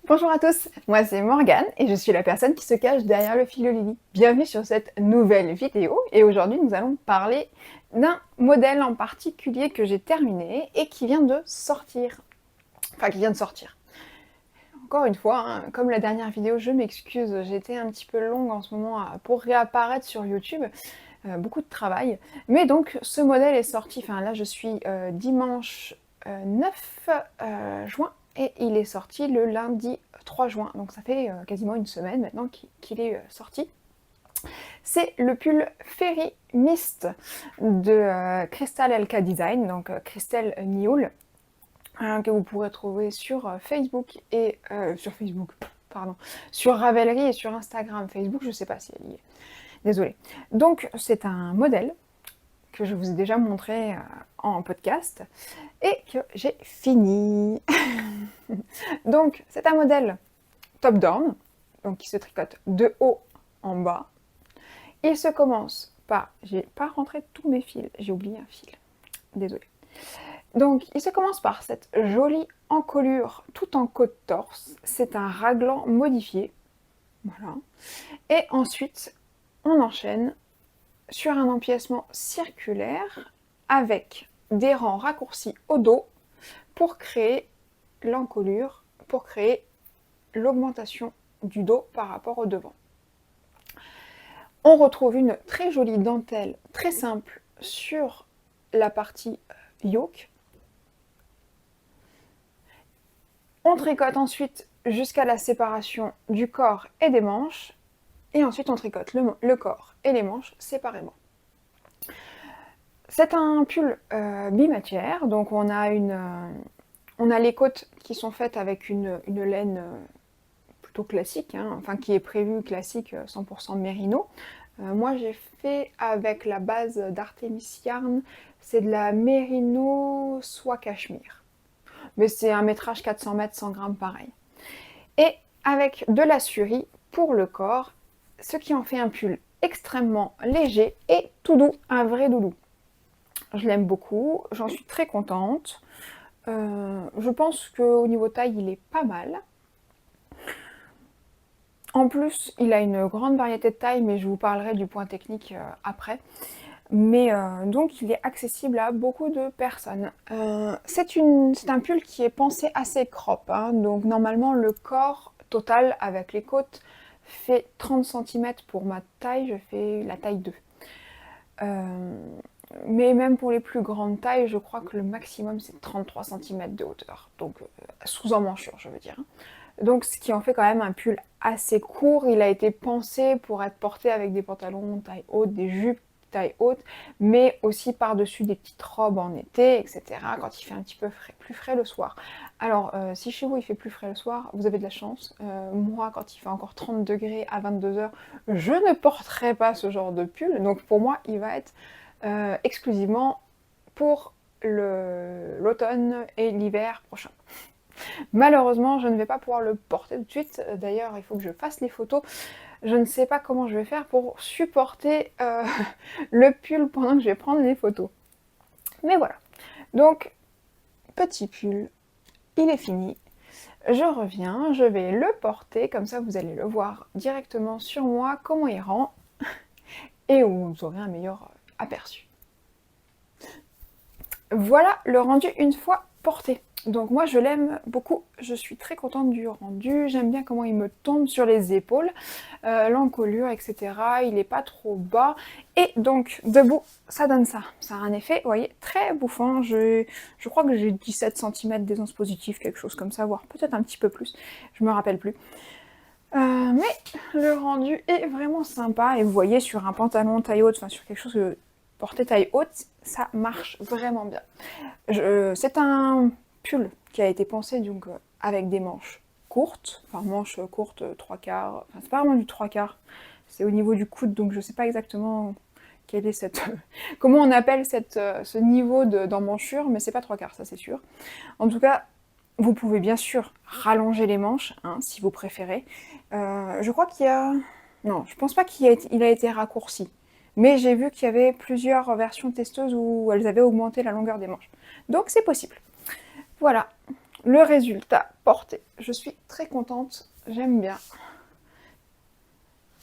Bonjour à tous, moi c'est Morgane et je suis la personne qui se cache derrière le fil de Lily. Bienvenue sur cette nouvelle vidéo et aujourd'hui nous allons parler d'un modèle en particulier que j'ai terminé et qui vient de sortir. Enfin qui vient de sortir. Encore une fois, hein, comme la dernière vidéo, je m'excuse, j'ai été un petit peu longue en ce moment pour réapparaître sur YouTube. Beaucoup de travail. Mais donc ce modèle est sorti, enfin là je suis dimanche 9 juin et il est sorti le lundi 3 juin. Donc ça fait quasiment une semaine maintenant qu'il est sorti. C'est le pull Fairy Mist de Crystal LK Design, donc Crystal Nioul, que vous pourrez trouver sur Facebook et sur Ravelry et sur Instagram. Facebook, je sais pas si elle y est. Désolée. Donc c'est un modèle que je vous ai déjà montré en podcast et que j'ai fini. Donc c'est un modèle top-down, donc qui se tricote de haut en bas. Il se commence par... J'ai pas rentré tous mes fils, j'ai oublié un fil. Désolée. Donc il se commence par cette jolie encolure tout en côte torse. C'est un raglan modifié. Voilà. Et ensuite, on enchaîne sur un empiècement circulaire avec des rangs raccourcis au dos pour créer l'encolure, pour créer l'augmentation du dos par rapport au devant. On retrouve une très jolie dentelle très simple sur la partie yoke. On tricote ensuite jusqu'à la séparation du corps et des manches. Et ensuite on tricote le corps et les manches séparément. C'est un pull bimatière, donc on a les côtes qui sont faites avec une laine plutôt classique, hein, enfin qui est prévue classique 100% mérino. Moi j'ai fait avec la base d'Artemis Yarn, c'est de la mérino soie cachemire. Mais c'est un métrage 400 mètres, 100 grammes pareil. Et avec de la surie pour le corps, ce qui en fait un pull extrêmement léger et tout doux, un vrai doudou. Je l'aime beaucoup, j'en suis très contente. Je pense qu'au niveau taille, il est pas mal. En plus, il a une grande variété de tailles, mais je vous parlerai du point technique après. Mais donc, il est accessible à beaucoup de personnes. C'est un pull qui est pensé assez crop, hein, donc normalement, le corps total avec les côtes fait 30 cm pour ma taille, je fais la taille 2. Mais même pour les plus grandes tailles, je crois que le maximum c'est 33 cm de hauteur, donc sous emmanchure je veux dire. Donc ce qui en fait quand même un pull assez court, il a été pensé pour être porté avec des pantalons taille haute, des jupes taille haute, mais aussi par-dessus des petites robes en été, etc. quand il fait un petit peu plus frais le soir. Alors si chez vous il fait plus frais le soir, vous avez de la chance. Moi quand il fait encore 30 degrés à 22h, je ne porterai pas ce genre de pull, donc pour moi il va être exclusivement pour l'automne et l'hiver prochain. Malheureusement, je ne vais pas pouvoir le porter tout de suite. D'ailleurs, il faut que je fasse les photos. Je ne sais pas comment je vais faire pour supporter le pull pendant que je vais prendre les photos. Mais voilà. Donc, petit pull, il est fini. Je reviens, je vais le porter, comme ça vous allez le voir directement sur moi, comment il rend, et vous aurez un meilleur aperçu. Voilà le rendu une fois porté. Donc moi je l'aime beaucoup, je suis très contente du rendu, j'aime bien comment il me tombe sur les épaules, l'encolure, etc. Il n'est pas trop bas. Et donc debout, ça donne ça. Ça a un effet, vous voyez, très bouffant. Je crois que j'ai 17 cm d'aisance positive, quelque chose comme ça, voire peut-être un petit peu plus, je me rappelle plus. Mais le rendu est vraiment sympa, et vous voyez sur un pantalon taille haute, enfin sur quelque chose de porté taille haute, ça marche vraiment bien. C'est un pull qui a été pensé donc avec des manches courtes, enfin manches courtes 3/4, enfin c'est pas vraiment du 3/4, c'est au niveau du coude, donc je sais pas exactement quelle est cette, comment on appelle ce niveau d'emmanchure, mais c'est pas 3/4, ça c'est sûr. En tout cas, vous pouvez bien sûr rallonger les manches, hein, si vous préférez. Je crois qu'il y a... Non, je pense pas qu'il a été raccourci. Mais j'ai vu qu'il y avait plusieurs versions testeuses où elles avaient augmenté la longueur des manches. Donc c'est possible. Voilà, le résultat porter. Je suis très contente, j'aime bien.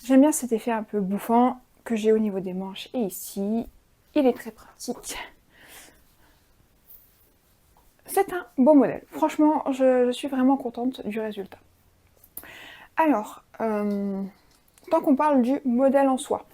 J'aime bien cet effet un peu bouffant que j'ai au niveau des manches et ici. Il est très pratique. C'est un beau modèle. Franchement, je suis vraiment contente du résultat. Alors, tant qu'on parle du modèle en soi,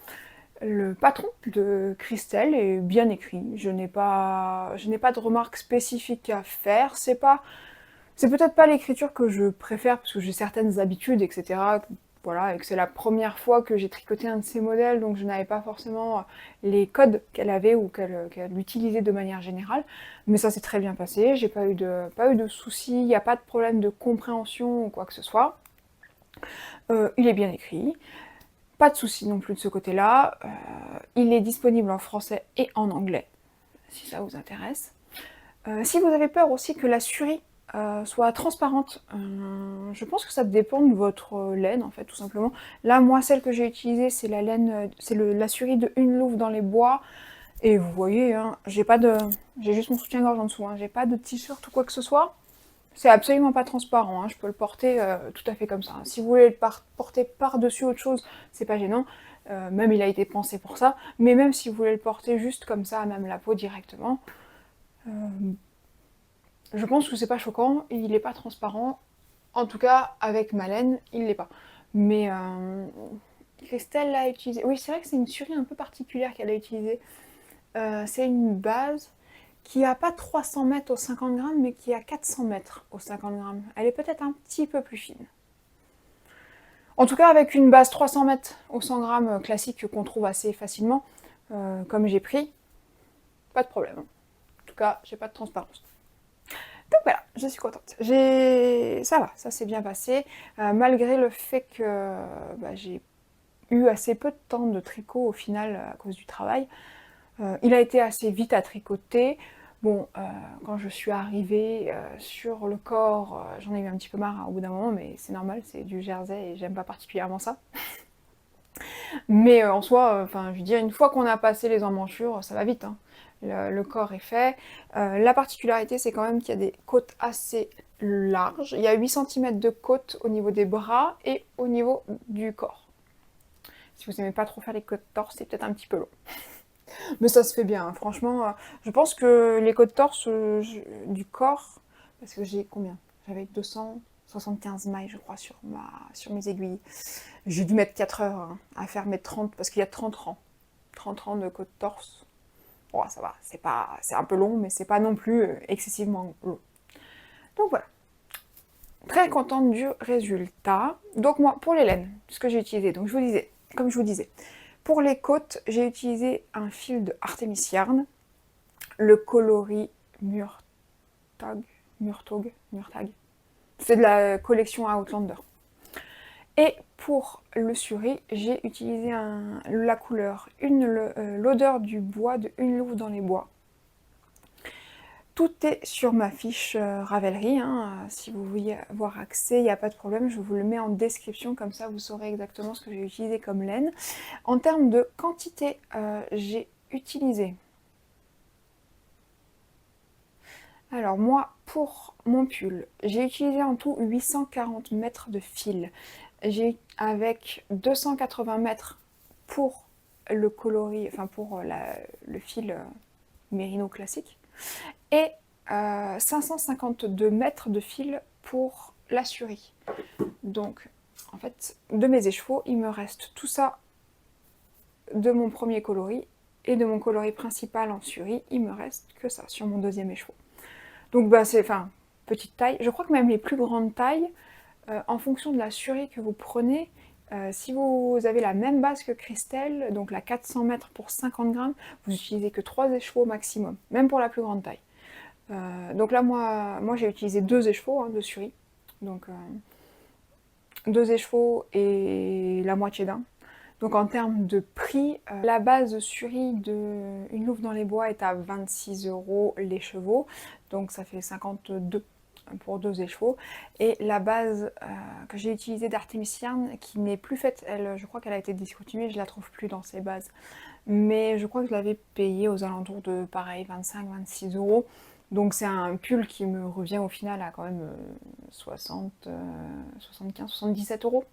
le patron de Christelle est bien écrit. Je n'ai pas de remarques spécifiques à faire. C'est peut-être pas l'écriture que je préfère parce que j'ai certaines habitudes, etc. Voilà, et que c'est la première fois que j'ai tricoté un de ces modèles, donc je n'avais pas forcément les codes qu'elle avait ou qu'elle utilisait de manière générale. Mais ça s'est très bien passé, j'ai pas eu de soucis, il n'y a pas de problème de compréhension ou quoi que ce soit. Il est bien écrit, pas de soucis non plus de ce côté-là. Il est disponible en français et en anglais, si ça vous intéresse. Si vous avez peur aussi que la surie soit transparente, je pense que ça dépend de votre laine en fait, tout simplement. Là, moi, celle que j'ai utilisée, c'est la laine, c'est la surie de Une Louve dans les bois. Et vous voyez, hein, j'ai juste mon soutien-gorge en dessous, hein, j'ai pas de t-shirt ou quoi que ce soit. C'est absolument pas transparent, hein, je peux le porter tout à fait comme ça. Si vous voulez le porter par-dessus autre chose, c'est pas gênant. Même il a été pensé pour ça. Mais même si vous voulez le porter juste comme ça, à même la peau directement, je pense que c'est pas choquant, il est pas transparent. En tout cas, avec ma laine, il l'est pas. Mais Christelle l'a utilisé. Oui, c'est vrai que c'est une surie un peu particulière qu'elle a utilisée. C'est une base qui a pas 300 mètres au 50 grammes, mais qui a 400 mètres au 50 grammes. Elle est peut-être un petit peu plus fine. En tout cas, avec une base 300 mètres au 100 grammes classique qu'on trouve assez facilement, comme j'ai pris, pas de problème. En tout cas, j'ai pas de transparence. Donc voilà, je suis contente. Ça va, ça s'est bien passé, malgré le fait que j'ai eu assez peu de temps de tricot au final à cause du travail. Il a été assez vite à tricoter. Bon, quand je suis arrivée sur le corps, j'en ai eu un petit peu marre hein, au bout d'un moment, mais c'est normal, c'est du jersey et j'aime pas particulièrement ça. Mais en soi, enfin, je veux dire, une fois qu'on a passé les emmanchures, ça va vite. Hein. Le corps est fait. La particularité, c'est quand même qu'il y a des côtes assez larges. Il y a 8 cm de côte au niveau des bras et au niveau du corps. Si vous n'aimez pas trop faire les côtes torse, c'est peut-être un petit peu long. Mais ça se fait bien, hein. Franchement, je pense que les côtes torse du corps, parce que j'ai combien? J'avais 275 mailles, je crois, sur mes aiguilles. J'ai dû mettre 4 heures hein, à faire mes 30, parce qu'il y a 30 rangs. 30 rangs de côte torse. Bon, ça va, c'est un peu long, mais c'est pas non plus excessivement long. Donc voilà. Très contente du résultat. Donc moi, pour les laines, ce que j'ai utilisé, donc comme je vous disais, pour les côtes, j'ai utilisé un fil de Artemis Yarn, le coloris Murtag. C'est de la collection Outlander. Et pour le suri, j'ai utilisé la couleur, l'odeur du bois de Une Louve dans les bois. Tout est sur ma fiche Ravelry, hein. Si vous voulez avoir accès, il n'y a pas de problème, je vous le mets en description, comme ça vous saurez exactement ce que j'ai utilisé comme laine. En termes de quantité, j'ai utilisé... Alors moi, pour mon pull, j'ai utilisé en tout 840 mètres de fil. Avec 280 mètres pour le coloris, enfin pour le fil mérino classique, et 552 mètres de fil pour la surie. Donc, en fait, de mes écheveaux, il me reste tout ça de mon premier coloris, et de mon coloris principal en surie, il me reste que ça sur mon deuxième écheveau. Donc, c'est, enfin, petite taille. Je crois que même les plus grandes tailles, en fonction de la surie que vous prenez, si vous avez la même base que Christelle, donc la 400 mètres pour 50 grammes, vous utilisez que 3 écheveaux maximum, même pour la plus grande taille. Donc là, moi j'ai utilisé 2 écheveaux hein, de surie. Donc 2 écheveaux et la moitié d'un. Donc en termes de prix, la base surie de Une Louve dans les bois est à 26 € l'écheveau. Donc ça fait 52 pour 2 écheveaux. Et la base que j'ai utilisée d'Artemis Yarn, qui n'est plus faite, je crois qu'elle a été discontinuée, je la trouve plus dans ces bases. Mais je crois que je l'avais payée aux alentours de pareil, 25-26 €. Donc c'est un pull qui me revient au final à quand même 75, 77 euros.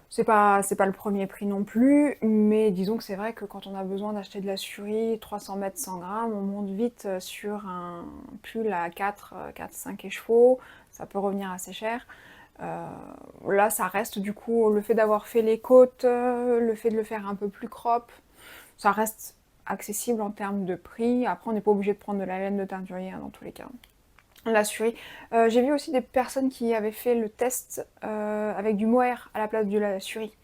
C'est pas le premier prix non plus, mais disons que c'est vrai que quand on a besoin d'acheter de la surie, 300 mètres, 100 grammes, on monte vite sur un pull à 4-5 écheveaux, ça peut revenir assez cher. Là, ça reste du coup, le fait d'avoir fait les côtes, le fait de le faire un peu plus crop, ça reste accessible en termes de prix. Après, on n'est pas obligé de prendre de la laine de teinturier hein, dans tous les cas. La surie. J'ai vu aussi des personnes qui avaient fait le test avec du mohair à la place de la surie.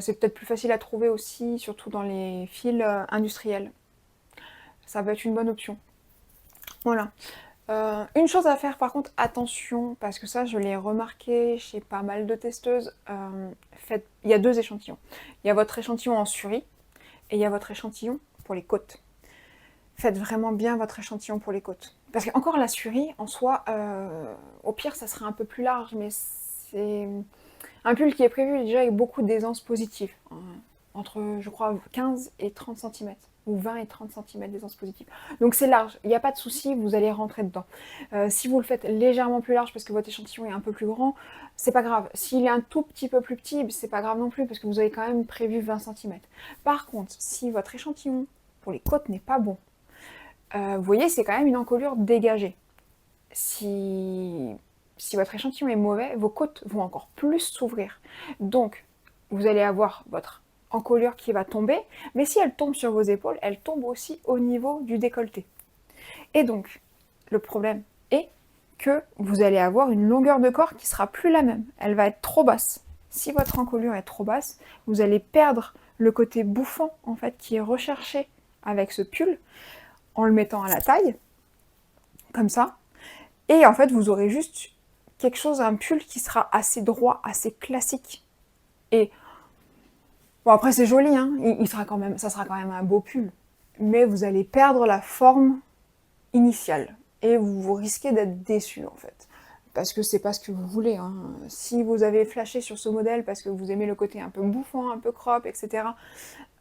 C'est peut-être plus facile à trouver aussi, surtout dans les fils industriels. Ça peut être une bonne option. Voilà. Une chose à faire par contre, attention, parce que ça je l'ai remarqué chez pas mal de testeuses, il y a deux échantillons. Il y a votre échantillon en surie et il y a votre échantillon pour les côtes. Faites vraiment bien votre échantillon pour les côtes. Parce qu'encore la surie, en soi, au pire ça serait un peu plus large, mais c'est un pull qui est prévu déjà avec beaucoup d'aisance positive. Entre, je crois, 15 et 30 cm. Ou 20 et 30 cm d'aisance positive. Donc c'est large, il n'y a pas de souci, vous allez rentrer dedans. Si vous le faites légèrement plus large parce que votre échantillon est un peu plus grand, c'est pas grave. S'il est un tout petit peu plus petit, c'est pas grave non plus parce que vous avez quand même prévu 20 cm. Par contre, si votre échantillon pour les côtes n'est pas bon, vous voyez, c'est quand même une encolure dégagée. Si votre échantillon est mauvais, vos côtes vont encore plus s'ouvrir. Donc, vous allez avoir votre encolure qui va tomber, mais si elle tombe sur vos épaules, elle tombe aussi au niveau du décolleté. Et donc, le problème est que vous allez avoir une longueur de corps qui sera plus la même. Elle va être trop basse. Si votre encolure est trop basse, vous allez perdre le côté bouffant en fait qui est recherché avec ce pull en le mettant à la taille, comme ça. Et en fait, vous aurez juste quelque chose, un pull qui sera assez droit, assez classique. Et bon, après c'est joli, hein, ça sera quand même un beau pull. Mais vous allez perdre la forme initiale. Et vous risquez d'être déçu en fait. Parce que c'est pas ce que vous voulez. Hein. Si vous avez flashé sur ce modèle parce que vous aimez le côté un peu bouffant, un peu crop, etc.,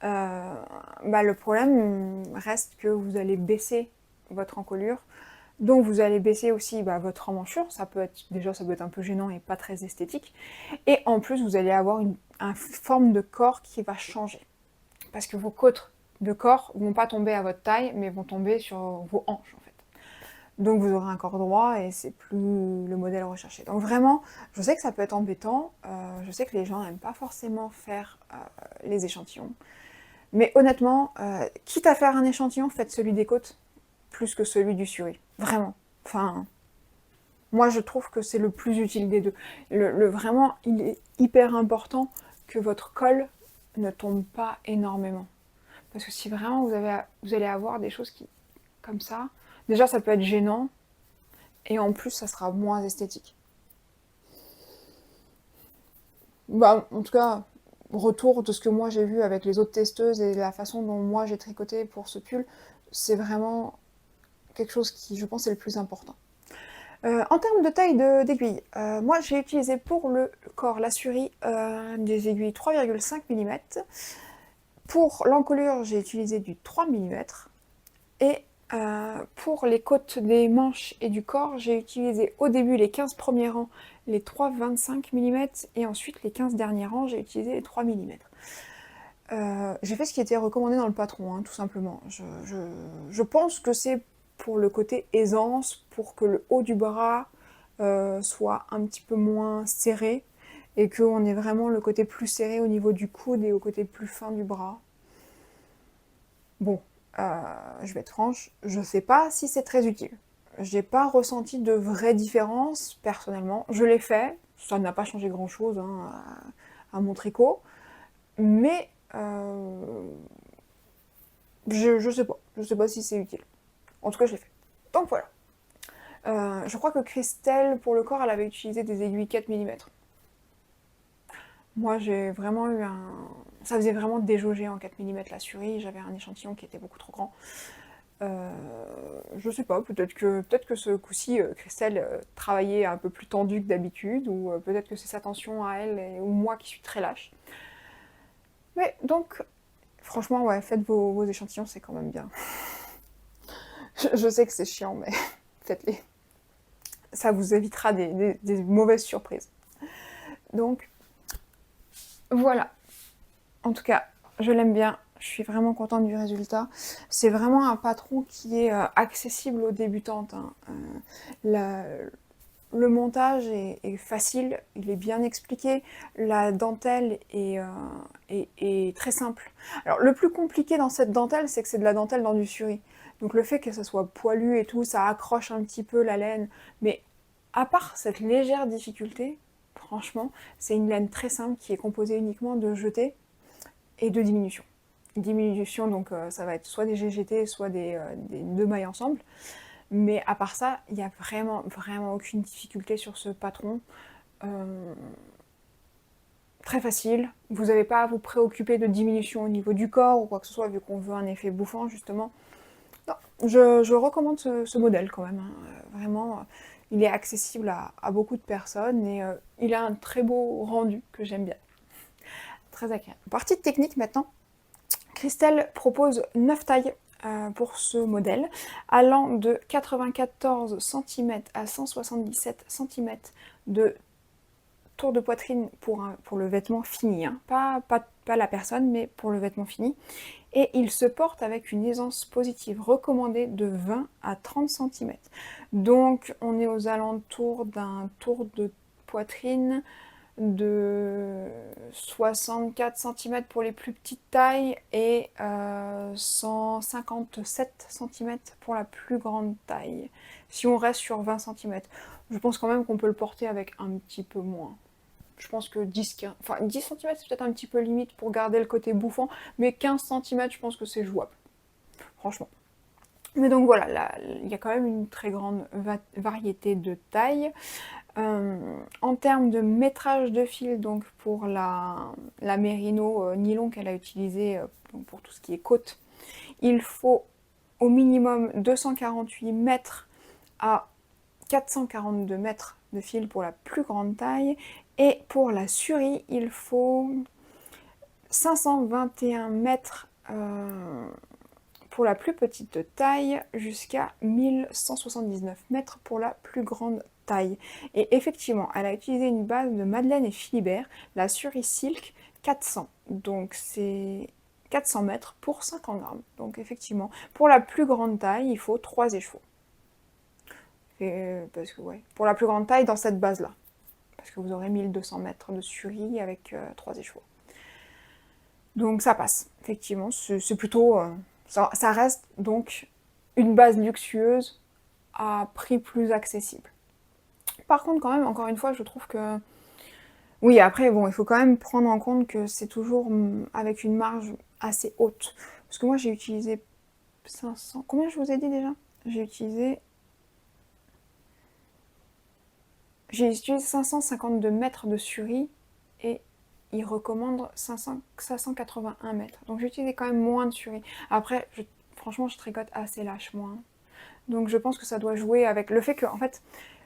le problème reste que vous allez baisser votre encolure. Donc vous allez baisser aussi votre emmanchure, ça peut être un peu gênant et pas très esthétique. Et en plus vous allez avoir une forme de corps qui va changer. Parce que vos côtes de corps vont pas tomber à votre taille, mais vont tomber sur vos hanches en fait. Donc vous aurez un corps droit et c'est plus le modèle recherché. Donc vraiment, je sais que ça peut être embêtant, je sais que les gens n'aiment pas forcément faire les échantillons. Mais honnêtement, quitte à faire un échantillon, faites celui des côtes plus que celui du surie. Vraiment. Enfin, moi je trouve que c'est le plus utile des deux. Vraiment, il est hyper important que votre col ne tombe pas énormément. Parce que si vraiment vous allez avoir des choses qui, comme ça, déjà ça peut être gênant, et en plus ça sera moins esthétique. En tout cas, retour de ce que moi j'ai vu avec les autres testeuses et la façon dont moi j'ai tricoté pour ce pull, c'est vraiment quelque chose qui, je pense, est le plus important. En termes de taille d'aiguille, moi j'ai utilisé pour le corps, la surie, des aiguilles 3,5 mm. Pour l'encolure, j'ai utilisé du 3 mm. Et pour les côtes des manches et du corps, j'ai utilisé au début les 15 premiers rangs, les 3,25 mm. Et ensuite les 15 derniers rangs, j'ai utilisé les 3 mm. J'ai fait ce qui était recommandé dans le patron, hein, tout simplement. Je pense que c'est pour le côté aisance, pour que le haut du bras soit un petit peu moins serré, et qu'on ait vraiment le côté plus serré au niveau du coude et au côté plus fin du bras. Bon, je vais être franche, je sais pas si c'est très utile. J'ai pas ressenti de vraie différence, personnellement. Je l'ai fait, ça n'a pas changé grand-chose hein, à mon tricot, mais je sais pas si c'est utile. En tout cas, je l'ai fait. Donc voilà. Je crois que Christelle, pour le corps, elle avait utilisé des aiguilles 4 mm. Moi, j'ai vraiment eu un... Ça faisait vraiment déjauger en 4 mm la surie, j'avais un échantillon qui était beaucoup trop grand. Je sais pas, peut-être que ce coup-ci, Christelle travaillait un peu plus tendu que d'habitude, ou peut-être que c'est sa tension à elle, ou moi qui suis très lâche. Mais donc, franchement, ouais, faites vos échantillons, c'est quand même bien. Je sais que c'est chiant, mais faites-les. Ça vous évitera des mauvaises surprises. Donc, voilà. En tout cas, je l'aime bien. Je suis vraiment contente du résultat. C'est vraiment un patron qui est accessible aux débutantes, hein. Le montage est facile, il est bien expliqué. La dentelle est très simple. Alors, le plus compliqué dans cette dentelle, c'est que c'est de la dentelle dans du suri. Donc, le fait que ça soit poilu et tout, ça accroche un petit peu la laine. Mais à part cette légère difficulté, franchement, c'est une laine très simple qui est composée uniquement de jetés et de diminution. Diminution, donc ça va être soit des GGT, soit des deux mailles ensemble. Mais à part ça, il n'y a vraiment, vraiment aucune difficulté sur ce patron. Euh, Très facile. Vous n'avez pas à vous préoccuper de diminution au niveau du corps ou quoi que ce soit, vu qu'on veut un effet bouffant, justement. Non, je recommande ce modèle quand même, hein. Vraiment, il est accessible à beaucoup de personnes et il a un très beau rendu que j'aime bien. Très agréable. Partie de technique maintenant. Christelle propose 9 tailles pour ce modèle, allant de 94 cm à 177 cm de tour de poitrine pour le vêtement fini, hein. Pas la personne, mais pour le vêtement fini. Et il se porte avec une aisance positive recommandée de 20 à 30 cm. Donc on est aux alentours d'un tour de poitrine de 64 cm pour les plus petites tailles et 157 cm pour la plus grande taille. Si on reste sur 20 cm, je pense quand même qu'on peut le porter avec un petit peu moins. Je pense que 10 cm c'est peut-être un petit peu limite pour garder le côté bouffant, mais 15 cm, je pense que c'est jouable. Franchement. Mais donc voilà, là, il y a quand même une très grande variété de tailles. En termes de métrage de fil, donc pour la Merino nylon qu'elle a utilisée pour tout ce qui est côte, il faut au minimum 248 mètres à 442 mètres de fil pour la plus grande taille. Et pour la Suri, il faut 521 mètres pour la plus petite taille jusqu'à 1179 mètres pour la plus grande taille. Et effectivement, elle a utilisé une base de Madeleine et Philibert, la Suri Silk 400. Donc c'est 400 mètres pour 50 grammes. Donc effectivement, pour la plus grande taille, il faut 3 écheveaux. Parce que ouais, pour la plus grande taille dans cette base-là. Parce que vous aurez 1200 mètres de Suri avec 3 écheveaux. Donc ça passe, effectivement, c'est plutôt... ça reste donc une base luxueuse à prix plus accessible. Par contre, quand même, encore une fois, je trouve que... Oui, après, bon, il faut quand même prendre en compte que c'est toujours avec une marge assez haute. Parce que moi, j'ai utilisé 500... Combien je vous ai dit déjà? J'ai utilisé 552 mètres de Suri et il recommande 581 mètres. Donc j'ai utilisé quand même moins de Suri. Après, franchement, je tricote assez lâchement, hein. Donc je pense que ça doit jouer avec le fait que, en fait,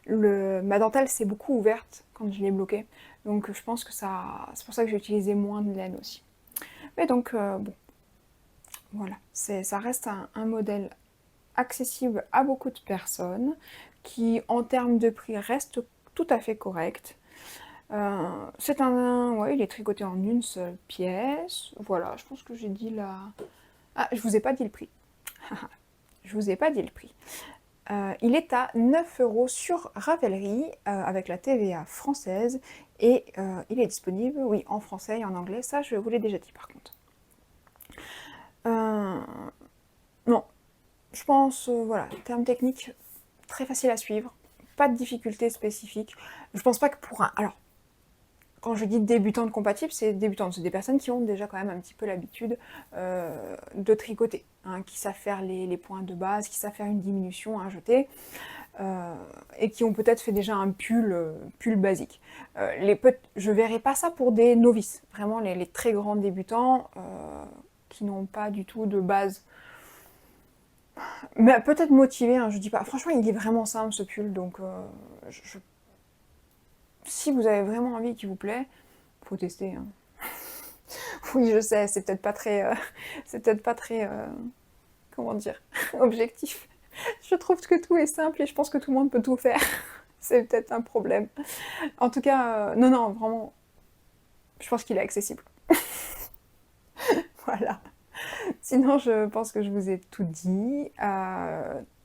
ma dentelle s'est beaucoup ouverte quand je l'ai bloquée. Donc je pense que ça... C'est pour ça que j'ai utilisé moins de laine aussi. Mais donc, bon, voilà. Ça reste un modèle accessible à beaucoup de personnes, qui, en termes de prix, reste tout à fait correct. C'est ouais, il est tricoté en une seule pièce. Voilà, je pense que j'ai dit la... Ah, je vous ai pas dit le prix. Je vous ai pas dit le prix. Il est à 9 € sur Ravelry, avec la TVA française, et il est disponible, oui, en français et en anglais. Ça, je vous l'ai déjà dit par contre. Non, je pense, voilà, en termes techniques, très facile à suivre, pas de difficultés spécifiques. Je pense pas que pour un... Alors, quand je dis débutante compatible, c'est débutantes, c'est des personnes qui ont déjà quand même un petit peu l'habitude de tricoter, hein, qui savent faire les points de base, qui savent faire une diminution, un jeté, et qui ont peut-être fait déjà un pull basique. Je verrai pas ça pour des novices, vraiment les très grands débutants qui n'ont pas du tout de base. Mais peut-être motivés, hein, je dis pas. Franchement, il est vraiment simple ce pull, donc si vous avez vraiment envie qu'il vous plaît, faut tester, hein. Oui, je sais, c'est peut-être pas très, comment dire, objectif. Je trouve que tout est simple et je pense que tout le monde peut tout faire. C'est peut-être un problème. En tout cas, non, non, vraiment, je pense qu'il est accessible. Voilà. Sinon, je pense que je vous ai tout dit.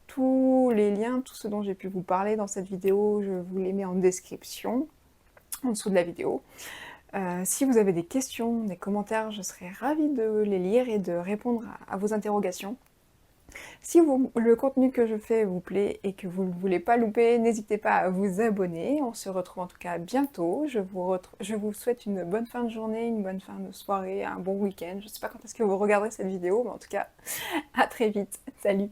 Tous les liens, tout ce dont j'ai pu vous parler dans cette vidéo, je vous les mets en description, en dessous de la vidéo. Si vous avez des questions, des commentaires, je serais ravie de les lire et de répondre à vos interrogations. Si le contenu que je fais vous plaît et que vous ne voulez pas louper, n'hésitez pas à vous abonner. On se retrouve en tout cas bientôt. Je vous souhaite une bonne fin de journée, une bonne fin de soirée, un bon week-end. Je ne sais pas quand est-ce que vous regarderez cette vidéo, mais en tout cas, à très vite. Salut!